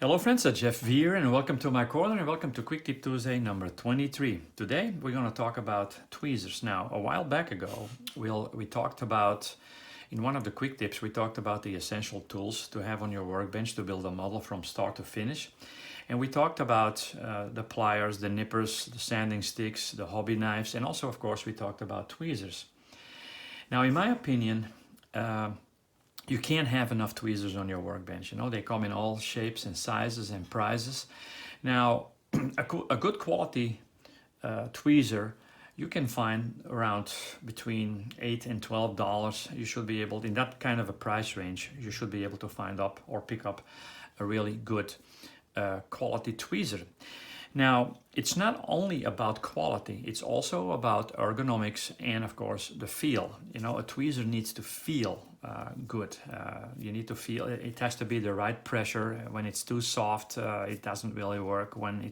Hello friends, it's Jeff here and welcome to my corner and welcome to Quick Tip Tuesday number 23. Today we're going to talk about tweezers. Now, a while back ago, we talked about, in one of the quick tips, we talked about the essential tools to have on your workbench to build a model from start to finish. And we talked about the pliers, the nippers, the sanding sticks, the hobby knives, and also, of course, we talked about tweezers. Now, in my opinion, you can't have enough tweezers on your workbench. You know, they come in all shapes and sizes and prices. Now, a good quality tweezer you can find around between $8 and $12. You should be able, in that kind of a price range, you should be able to find up or pick up a really good quality tweezer. Now, it's not only about quality, it's also about ergonomics and, of course, the feel. You know, a tweezer needs to feel good. You need to feel, it has to be the right pressure. When it's too soft, it doesn't really work. When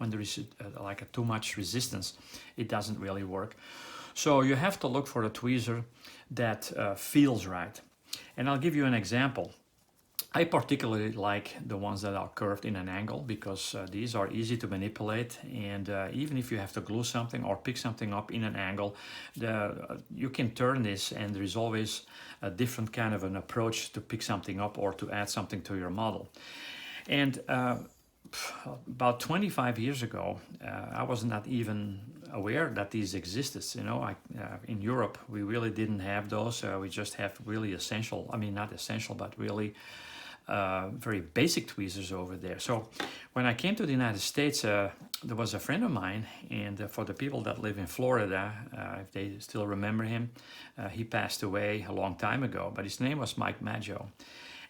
there is like a too much resistance, it doesn't really work. So you have to look for a tweezer that feels right. And I'll give you an example. I particularly like the ones that are curved in an angle because these are easy to manipulate, and even if you have to glue something or pick something up in an angle, you can turn this and there is always a different kind of an approach to pick something up or to add something to your model. And about 25 years ago, I was not even aware that these existed. You know, in Europe, we really didn't have those. We just have really essential, I mean, not essential, but really very basic tweezers over there. So when I came to the United States, there was a friend of mine, and for the people that live in Florida, if they still remember him, he passed away a long time ago, but his name was Mike Maggio.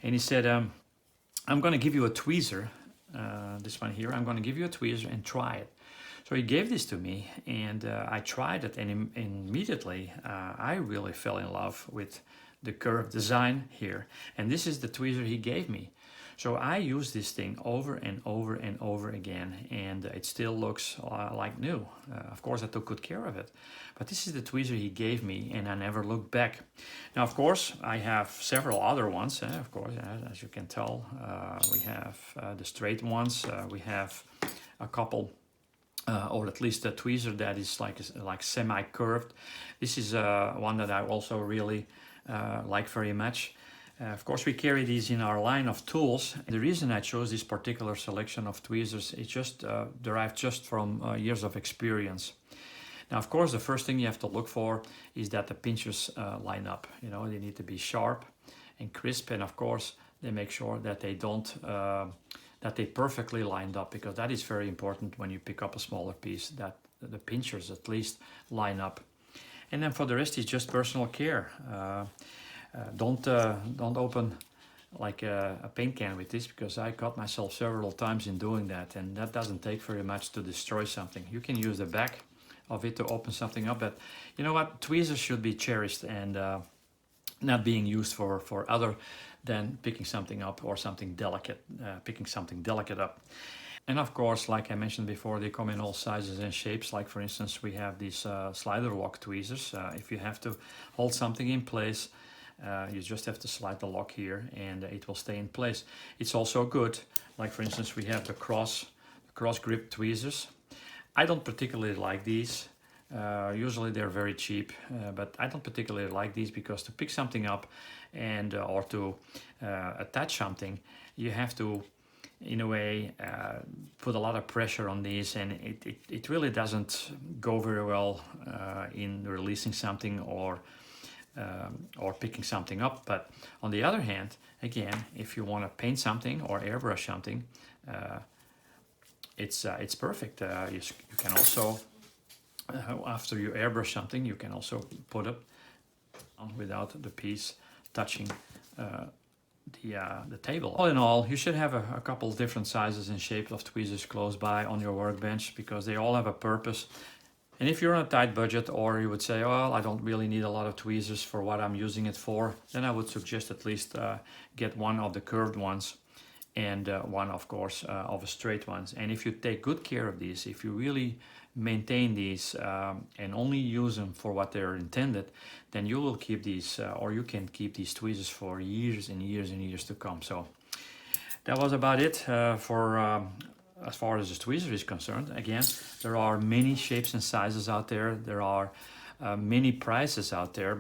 And he said, I'm going to give you a tweezer, this one here, I'm going to give you a tweezer and try it. So he gave this to me, and I tried it, and immediately I really fell in love with the curved design here. And this is the tweezer he gave me. So I use this thing over and over and over again, and it still looks like new. Of course, I took good care of it. But this is the tweezer he gave me, and I never looked back. Now, of course, I have several other ones. Of course, as you can tell, we have the straight ones. We have a couple or at least a tweezer that is like semi-curved. This is one that I also really like very much. Of course, we carry these in our line of tools. The reason I chose this particular selection of tweezers is just derived just from years of experience. Now, of course, the first thing you have to look for is that the pinchers line up. You know, they need to be sharp and crisp, and of course, they make sure that they don't that they perfectly lined up, because that is very important when you pick up a smaller piece, that the pinchers at least line up. And then for the rest, it's just personal care. Don't open like a paint can with this, because I cut myself several times in doing that, and that doesn't take very much to destroy something. You can use the back of it to open something up, but you know what? Tweezers should be cherished and not being used for other than picking something up or something delicate, picking something delicate up. And of course, like I mentioned before, they come in all sizes and shapes. Like for instance, we have these slider lock tweezers. If you have to hold something in place, you just have to slide the lock here and it will stay in place. It's also good, like for instance, we have the cross grip tweezers. I don't particularly like these. Usually they're very cheap, but I don't particularly like these because to pick something up and or to attach something, you have to, in a way, put a lot of pressure on these, and it really doesn't go very well in releasing something or picking something up. But on the other hand, again, if you want to paint something or airbrush something, it's perfect. You can also, after you airbrush something, you can also put it on without the piece touching the table. All in all, you should have a couple different sizes and shapes of tweezers close by on your workbench, because they all have a purpose. And if you're on a tight budget, or you would say, well, I don't really need a lot of tweezers for what I'm using it for, then I would suggest at least get one of the curved ones and one, of course, of the straight ones. And if you take good care of these, if you really maintain these and only use them for what they're intended, then you will keep these, or you can keep these tweezers for years and years and years to come. So that was about it for as far as the tweezer is concerned. Again, there are many shapes and sizes out there. There are many prices out there,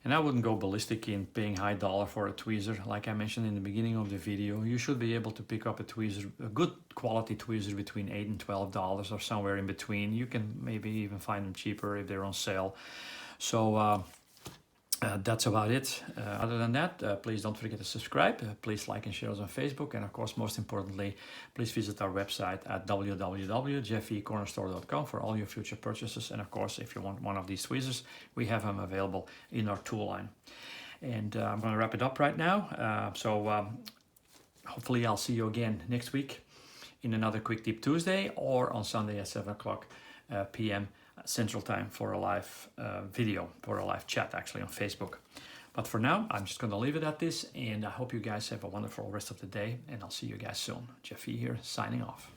and I wouldn't go ballistic in paying high dollar for a tweezer. Like I mentioned in the beginning of the video, you should be able to pick up a tweezer, a good quality tweezer, between $8 and $12 or somewhere in between. You can maybe even find them cheaper if they're on sale. So that's about it. Other than that, please don't forget to subscribe. Please like and share us on Facebook. And of course, most importantly, please visit our website at www.jeffecornerstore.com for all your future purchases. And of course, if you want one of these tweezers, we have them available in our tool line. And I'm going to wrap it up right now. Hopefully I'll see you again next week in another Quick Tip Tuesday, or on Sunday at 7 o'clock p.m. Central Time for a live video, for a live chat actually on Facebook. But for now, I'm just going to leave it at this, and I hope you guys have a wonderful rest of the day, and I'll see you guys soon. Jeff E here, signing off.